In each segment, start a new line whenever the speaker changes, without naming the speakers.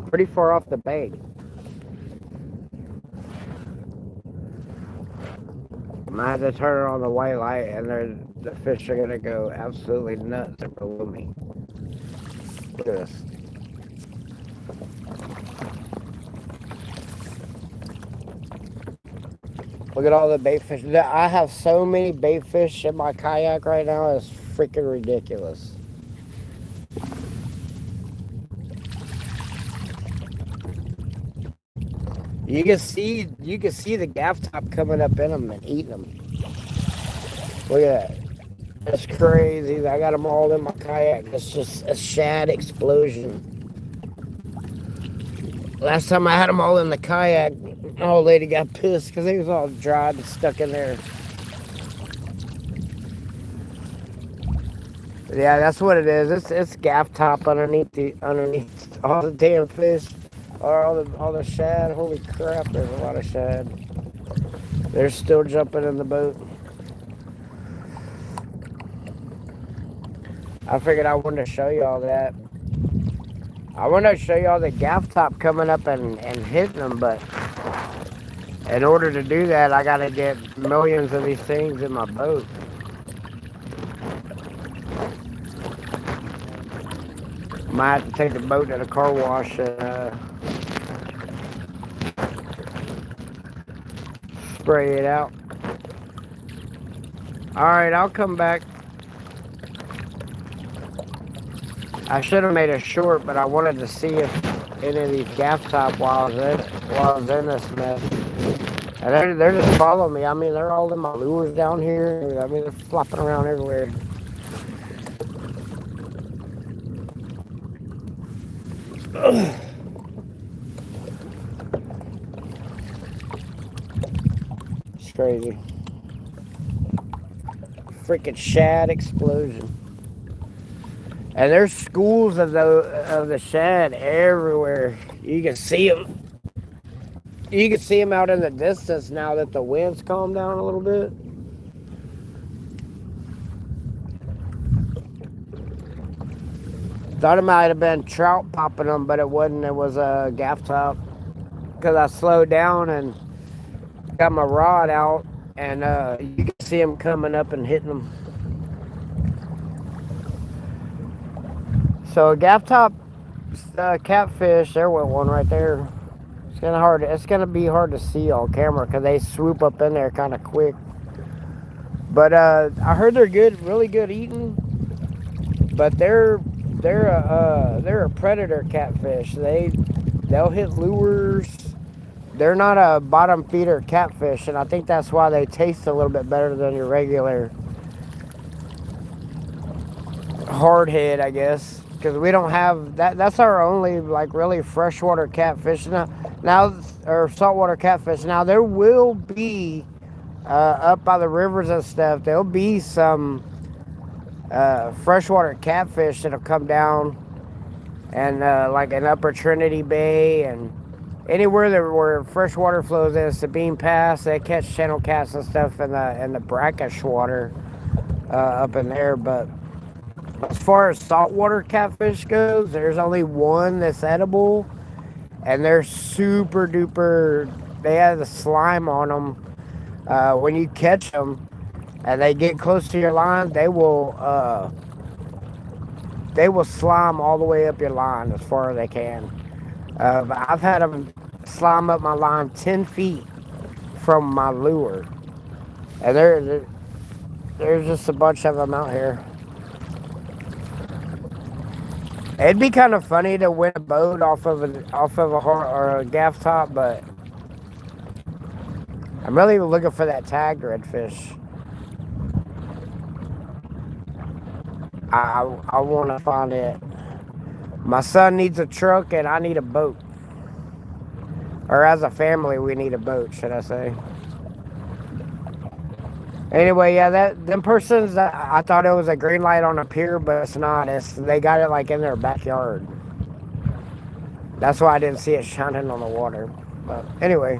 pretty far off the bank. I might have to turn on the white light, and the fish are gonna go absolutely nuts below me. Look at this. Look at all the bait fish. I have so many bait fish in my kayak right now. It's freaking ridiculous. You can see the gaff top coming up in them and eating them. Look at that. That's crazy. I got them all in my kayak. It's just a shad explosion. Last time I had them all in the kayak, the old lady got pissed because they was all dried and stuck in there. Yeah, that's what it is. It's gaff top underneath all the damn fish, or all the shad. Holy crap! There's a lot of shad. They're still jumping in the boat. I figured I wanted to show you all that. I want to show you all the gaff top coming up and hitting them, but in order to do that, I got to get millions of these things in my boat. Might have to take the boat to the car wash and spray it out. Alright, I'll come back. I should have made it short, but I wanted to see if any of these gaff top while I was in this mess. And they're just following me. I mean, they're all in my lures down here. I mean, they're flopping around everywhere. It's crazy. Freaking shad explosion. And there's schools of the shad everywhere. You can see them. You can see them out in the distance now that the wind's calmed down a little bit. Thought it might have been trout popping them, but it wasn't. It was a gaff top. Because I slowed down and got my rod out, and you can see them coming up and hitting them. So gaff top catfish, there went one right there. It's gonna be hard to see on camera because they swoop up in there kind of quick. But I heard they're good, really good eating. But they're a predator catfish. They'll hit lures. They're not a bottom feeder catfish, and I think that's why they taste a little bit better than your regular hardhead, I guess. Because we don't have that. That's our only like really freshwater catfish now, or saltwater catfish. Now there will be up by the rivers and stuff. There'll be some freshwater catfish that'll come down, and like in Upper Trinity Bay and anywhere where freshwater flows in, Sabine Pass, they catch channel cats and stuff in the brackish water up in there, but. As far as saltwater catfish goes, there's only one that's edible, and they're super duper. They have the slime on them. When you catch them, and they get close to your line, they will slime all the way up your line as far as they can. But I've had them slime up my line 10 feet from my lure, and there's just a bunch of them out here. It'd be kind of funny to win a boat off of a gaff top, but I'm really looking for that tagged redfish. I want to find it. My son needs a truck, and I need a boat. Or as a family, we need a boat, should I say? Anyway, yeah, them persons, I thought it was a green light on a pier, but it's not. They got it like in their backyard. That's why I didn't see it shining on the water. But anyway,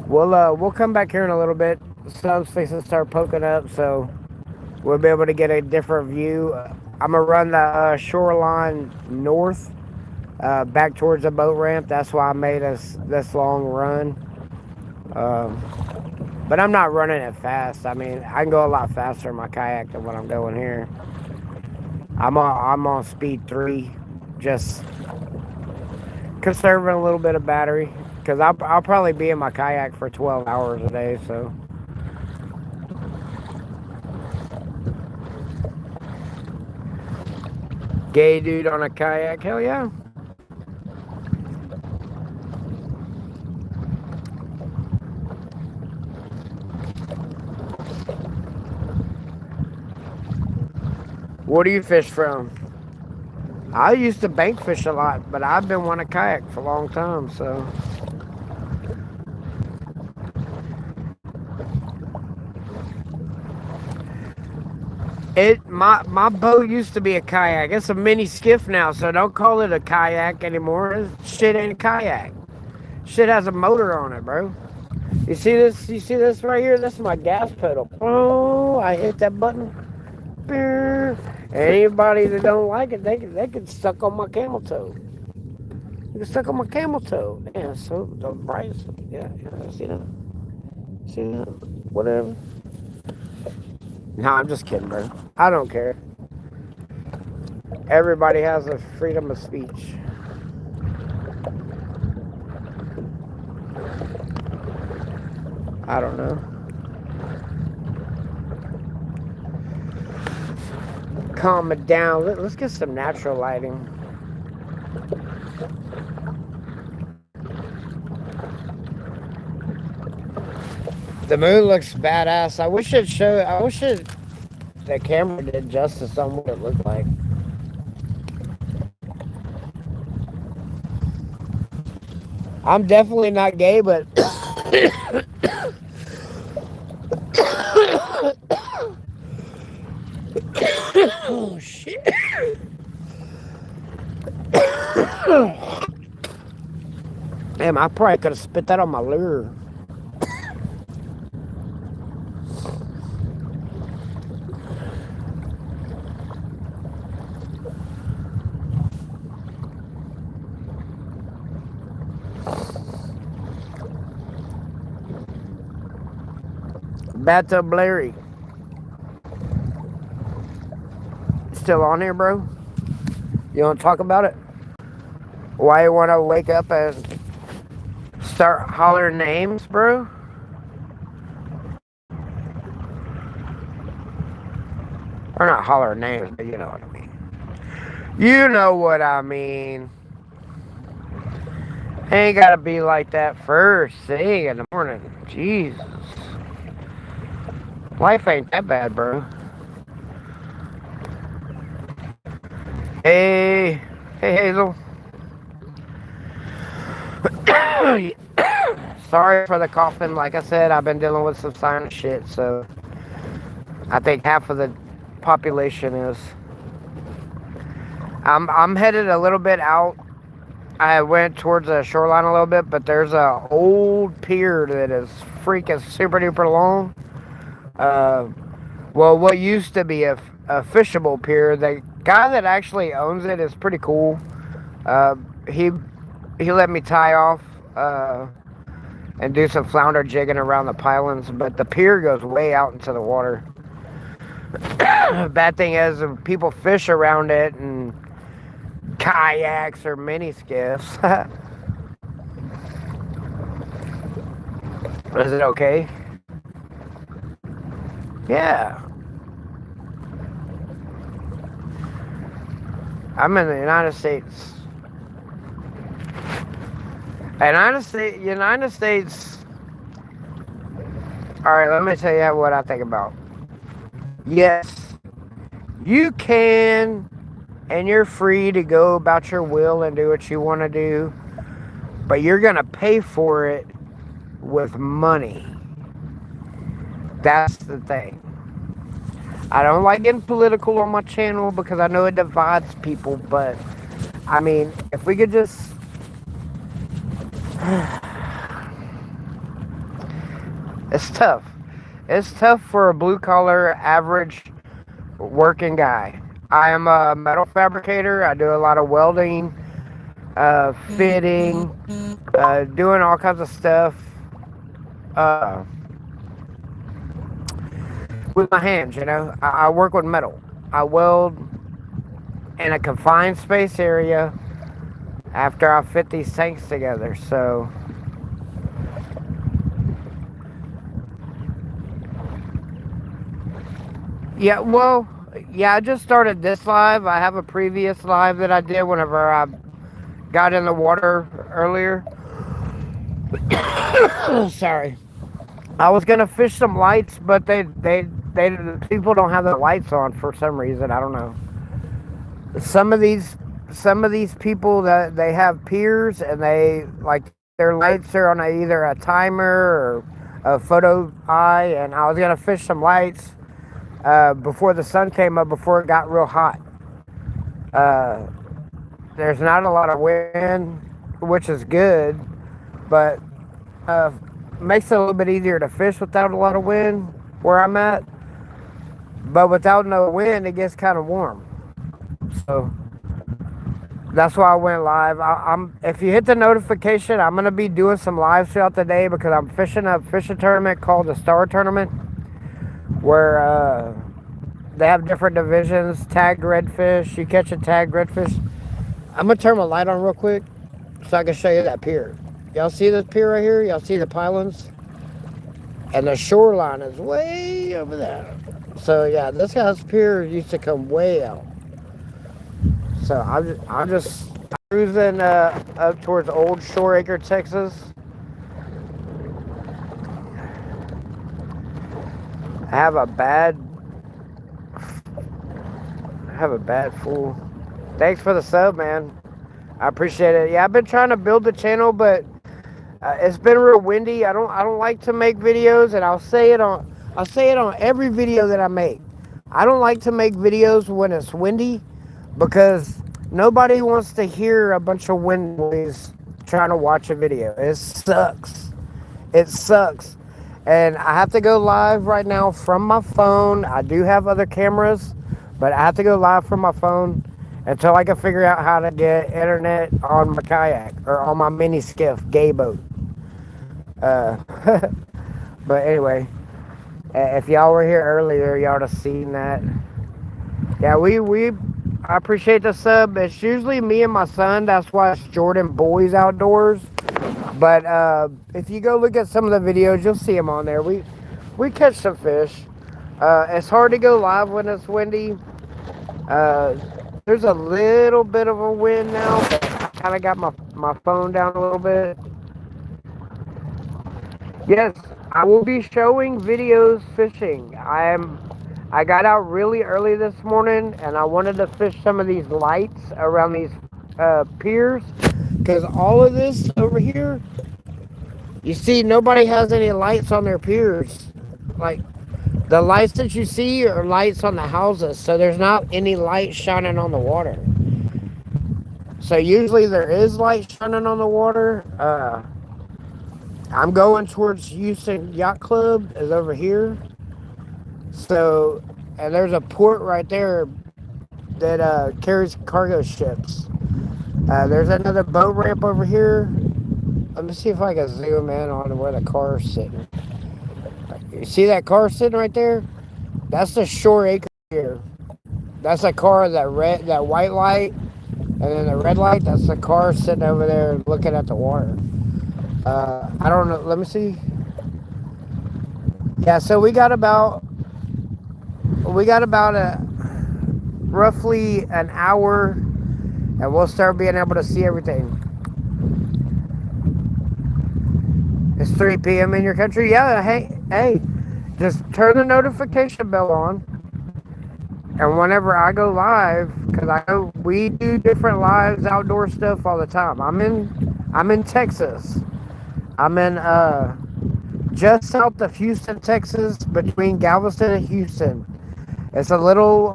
we'll come back here in a little bit. The sun's fixing to start poking up, so we'll be able to get a different view. I'm gonna run the shoreline north back towards the boat ramp. That's why I made this long run. Um, but I'm not running it fast. I mean, I can go a lot faster in my kayak than what I'm going here. I'm on speed 3, just conserving a little bit of battery because I'll probably be in my kayak for 12 hours a day. So gay dude on a kayak, hell yeah. Where do you fish from? I used to bank fish a lot, but I've been wanting a kayak for a long time, so. My boat used to be a kayak. It's a mini skiff now, so don't call it a kayak anymore. This shit ain't a kayak. Shit has a motor on it, bro. You see this? You see this right here? This is my gas pedal. Oh, I hit that button. Anybody that don't like it, they can suck on my camel toe. You can suck on my camel toe. Yeah, so the price. Yeah, see that? See that? Whatever. No, I'm just kidding, bro. I don't care. Everybody has a freedom of speech. I don't know. Calm it down. Let's get some natural lighting. The moon looks badass. I wish the camera did justice on what it looked like. I'm definitely not gay, but oh shit. Damn, I probably could have spit that on my lure. Bathtub Larry. Still on here, bro? You want to talk about it? Why you want to wake up and start hollering names, bro? Or not hollering names, but you know what I mean. You know what I mean. Ain't gotta be like that first thing in the morning. Jesus. Life ain't that bad, bro. Hey Hazel. Sorry for the coughing. Like I said, I've been dealing with some sinus shit, so I think half of the population is. I'm headed a little bit out. I went towards the shoreline a little bit, but there's a old pier that is freaking super duper long. Well, what used to be a fishable pier, the guy that actually owns it is pretty cool. He let me tie off and do some flounder jigging around the pylons, but the pier goes way out into the water. Bad thing is, people fish around it and kayaks or mini skiffs. Is it okay? Yeah. I'm in the United States. United States. All right, let me tell you what I think about. Yes, you can, and you're free to go about your will and do what you want to do, but you're gonna pay for it with money. That's the thing. I don't like getting political on my channel because I know it divides people, but I mean, if we could just it's tough. It's tough for a blue collar average working guy. I am a metal fabricator. I do a lot of welding, fitting, doing all kinds of stuff uh, with my hands. I work with metal. I weld in a confined space area after I fit these tanks together. So yeah, well, yeah, I just started this live. I have a previous live that I did whenever I got in the water earlier. Sorry. I was gonna fish some lights, but the people don't have the lights on for some reason. I don't know. Some of these people that they have piers and they like their lights are on either a timer or a photo eye, and I was gonna fish some lights before the sun came up, before it got real hot. Uh, there's not a lot of wind, which is good, but uh, makes it a little bit easier to fish without a lot of wind where I'm at. But without no wind, it gets kind of warm. So that's why I went live. I'm if you hit the notification, I'm gonna be doing some lives throughout the day because I'm fishing a fishing tournament called the Star Tournament, where they have different divisions. Tagged redfish, you catch a tagged redfish. I'm gonna turn my light on real quick so I can show you that pier. Y'all see this pier right here? Y'all see the pylons? And the shoreline is way over there. So yeah, this guy's pier used to come way out. So I'm just cruising up towards Old Shoreacre, Texas. I have a bad fool. Thanks for the sub, man. I appreciate it. Yeah, I've been trying to build the channel, but it's been real windy. I don't like to make videos, and I'll say it on every video that I make. I don't like to make videos when it's windy because nobody wants to hear a bunch of wind noise trying to watch a video. It sucks. It sucks. And I have to go live right now from my phone. I do have other cameras, but I have to go live from my phone until I can figure out how to get internet on my kayak or on my mini skiff, gay boat. But anyway, if y'all were here earlier, y'all would have seen that. Yeah, I appreciate the sub. It's usually me and my son. That's why it's Jordan Boys Outdoors. But if you go look at some of the videos, you'll see them on there. We catch some fish. It's hard to go live when it's windy. There's a little bit of a wind now, but I kind of got my phone down a little bit. Yes, I will be showing videos fishing. I got out really early this morning, and I wanted to fish some of these lights around these piers, because all of this over here, you see, nobody has any lights on their piers. Like, the lights that you see are lights on the houses, so there's not any light shining on the water. So usually there is light shining on the water. I'm going towards Houston Yacht Club, is over here. So, and there's a port right there that carries cargo ships. There's another boat ramp over here. Let me see if I can zoom in on where the car is sitting. You see that car sitting right there? That's the Shoreacre here. That's a car, that white light, and then the red light, that's the car sitting over there looking at the water. I don't know, let me see. Yeah, so we got about roughly an hour, and we'll start being able to see everything. It's 3 p.m. in your country? Yeah, hey, just turn the notification bell on. And whenever I go live, because I know we do different lives, outdoor stuff all the time. I'm in Texas. I'm in just south of Houston, Texas, between Galveston and Houston. It's a little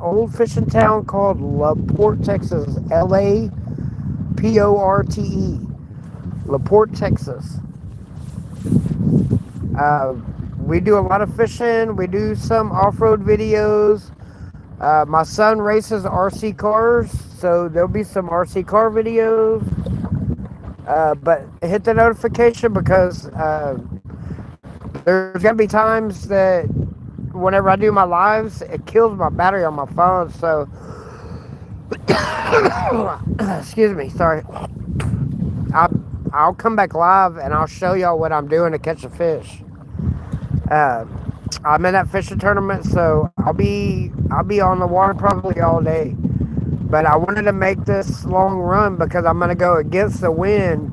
old fishing town called LaPorte, Texas. LaPorte, LaPorte, Texas. We do a lot of fishing. We do some off-road videos. My son races RC cars, so there'll be some RC car videos. But hit the notification because there's gonna be times that whenever I do my lives, it kills my battery on my phone. So, excuse me, sorry. I'll come back live and I'll show y'all what I'm doing to catch a fish. Uh, I'm in that fishing tournament, so I'll be on the water probably all day. But I wanted to make this long run because I'm gonna go against the wind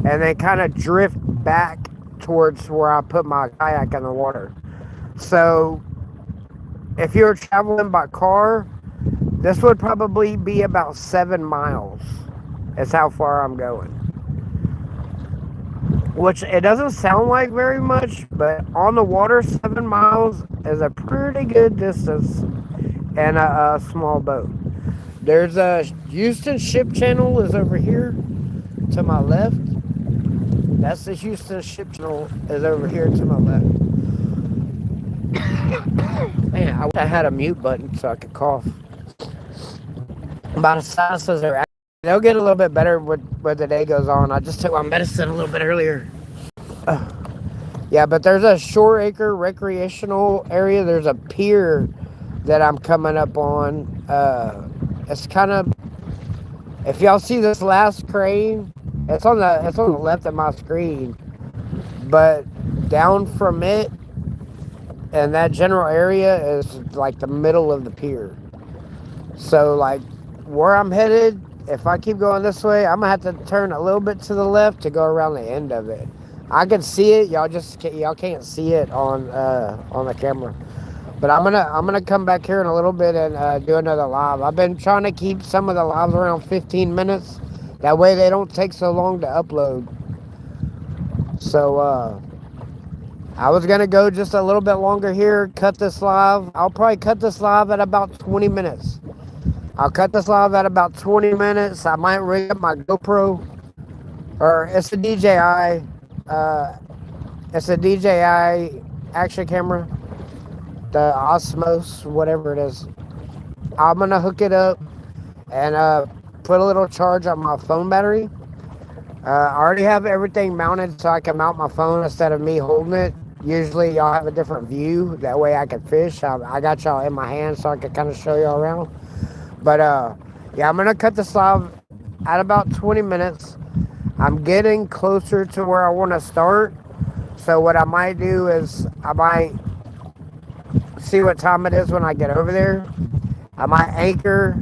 and then kind of drift back towards where I put my kayak in the water. So if you're traveling by car, this would probably be about 7 miles. Is how far I'm going. Which it doesn't sound like very much, but on the water, 7 miles is a pretty good distance in a small boat. There's a Houston Ship Channel is over here to my left. That's the Houston Ship Channel is over here to my left. Man, I wish I had a mute button so I could cough. My sinuses are they'll get a little bit better when the day goes on. I just took my medicine a little bit earlier. Yeah, but there's a Shore Acre recreational area. There's a pier that I'm coming up on. It's kind of, if y'all see this last crane, it's on the left of my screen. But down from it, and that general area is like the middle of the pier. So like where I'm headed, if I keep going this way, I'm gonna have to turn a little bit to the left to go around the end of it. I can see it, y'all can't see it on the camera. But I'm gonna come back here in a little bit and do another live. I've been trying to keep some of the lives around 15 minutes. That way they don't take so long to upload. So I was gonna go just a little bit longer here, cut this live. I'll probably cut this live at about 20 minutes. I'll cut this live at about 20 minutes. I might rig up my GoPro, or it's a DJI. It's a DJI action camera, the Osmos, whatever it is. I'm gonna hook it up and put a little charge on my phone battery. I already have everything mounted so I can mount my phone instead of me holding it. Usually y'all have a different view. That way I can fish. I got y'all in my hand so I can kind of show y'all around. But yeah, I'm gonna cut this live at about 20 minutes. I'm getting closer to where I want to start. So what I might do is I might see what time it is when I get over there. I might anchor,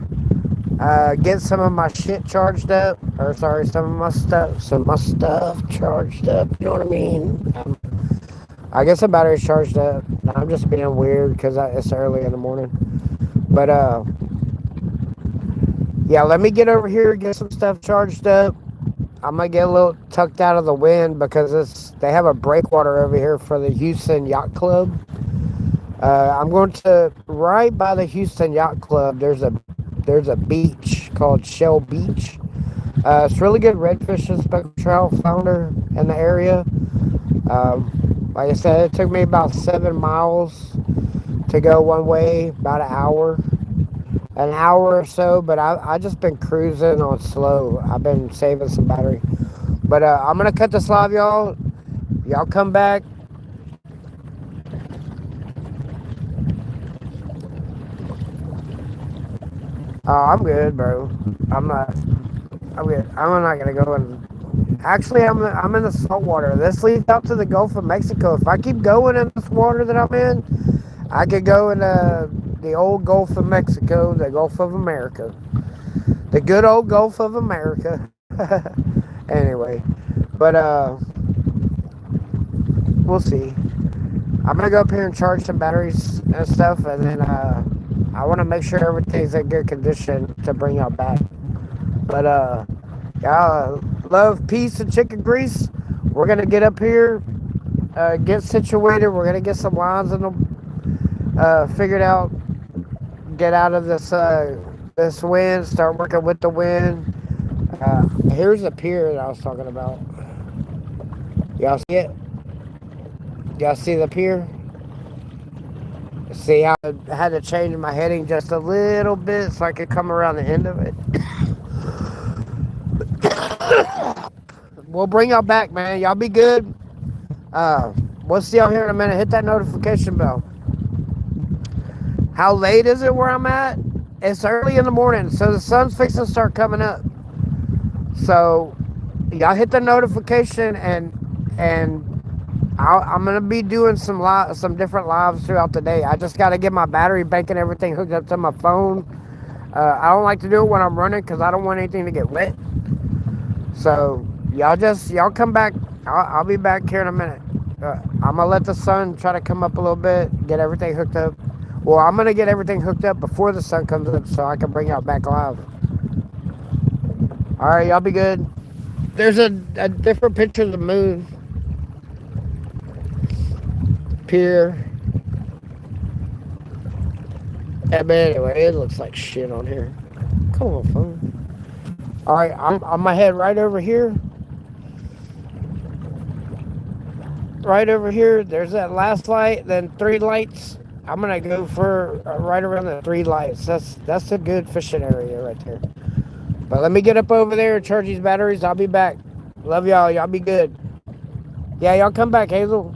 get some of my shit charged up, or sorry, some of my stuff charged up. You know what I mean? I guess the battery's charged up. I'm just being weird because it's early in the morning. But yeah, let me get over here, get some stuff charged up. I'm gonna get a little tucked out of the wind because they have a breakwater over here for the Houston Yacht Club. I'm going to right by the Houston Yacht Club. There's a beach called Shell Beach. It's really good redfish and speckled trout flounder in the area. Like I said, it took me about 7 miles to go one way, about an hour or so, but I just been cruising on slow. I've been saving some battery. But I'm gonna cut this live, y'all. Y'all come back. Oh, I'm good, bro. I'm good. I'm not gonna go in. Actually, I'm in the salt water. This leads out to the Gulf of Mexico. If I keep going in this water that I'm in, I could go in the old Gulf of Mexico, the Gulf of America, the good old Gulf of America. Anyway, but we'll see. I'm gonna go up here and charge some batteries and stuff, and then I want to make sure everything's in good condition to bring y'all back. But y'all love, peace, and chicken grease. We're gonna get up here, get situated. We're gonna get some lines in them figured out. Get out of this wind. Start working with the wind. Here's a pier that I was talking about. Y'all see it? Y'all see the pier? See how I had to change my heading just a little bit so I could come around the end of it. We'll bring y'all back, man. Y'all be good. We'll see y'all here in a minute. Hit that notification bell. How late is it where I'm at? It's early in the morning, so the sun's fixing to start coming up. So y'all hit the notification, and I'm gonna be doing some different lives throughout the day. I just got to get my battery bank and everything hooked up to my phone. I don't like to do it when I'm running because I don't want anything to get wet. So y'all come back. I'll be back here in a minute. I'm gonna let the sun try to come up a little bit, get everything hooked up. Well, I'm gonna get everything hooked up before the sun comes up so I can bring y'all back live. All right, y'all be good. There's a different picture of the moon. Pier. Yeah, but anyway, it looks like shit on here. Come on, phone. All right, I'm gonna head right over here. Right over here, there's that last light, then 3 lights. I'm gonna go for right around the 3 lights. That's a good fishing area right there. But let me get up over there and charge these batteries. I'll be back. Love y'all. Y'all be good. Yeah, y'all come back, Hazel.